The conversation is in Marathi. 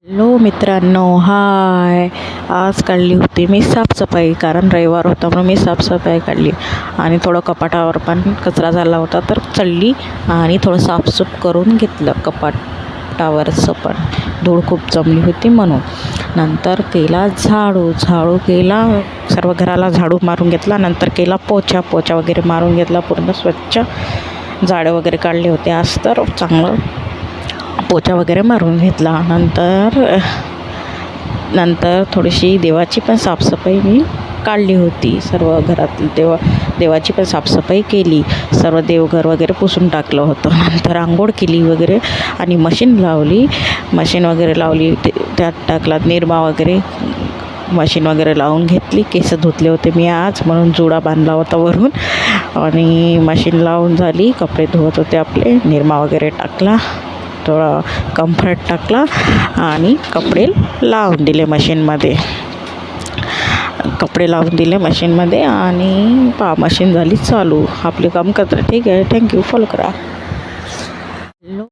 हॅलो मित्रांनो, हाय. आज काढली होती मी साफसफाई, कारण रविवार होता म्हणून मी साफसफाई काढली. आणि थोडं कपाटावर पण कचरा झाला होता तर चढली आणि थोडं साफसूफ करून घेतलं. कपाटावरचं पण धूळ खूप जमली होती म्हणून. नंतर केला झाडू केला, सर्व घराला झाडू मारून घेतला. नंतर केला पोछा वगैरे मारून घेतला, पूर्ण स्वच्छ. झाडं वगैरे काढले होते आज तर चांगलं पोछा वगैरे मारून घेतला. नंतर थोडीशी देवाची पण साफसफाई मी काढली होती. सर्व घरातली देवाची पण साफसफाई केली. सर्व देवघर वगैरे पुसून टाकलं होतं. नंतर आंघोळ केली वगैरे आणि मशीन वगैरे लावली. त्यात टाकला निरमा वगैरे, मशीन वगैरे लावून घेतली. केस धुतले होते मी आज म्हणून जुडा बांधला होता वरून. आणि मशीन लावून झाली. कपडे धुवत होते आपले. निरमा वगैरे टाकला, थोडा कम्फर्ट टाकला आणि कपडे लावून दिले मशीनमध्ये. आणि मशीन झाली चालू. आपले काम करतं. ठीक आहे, थँक्यू. फॉलो करा.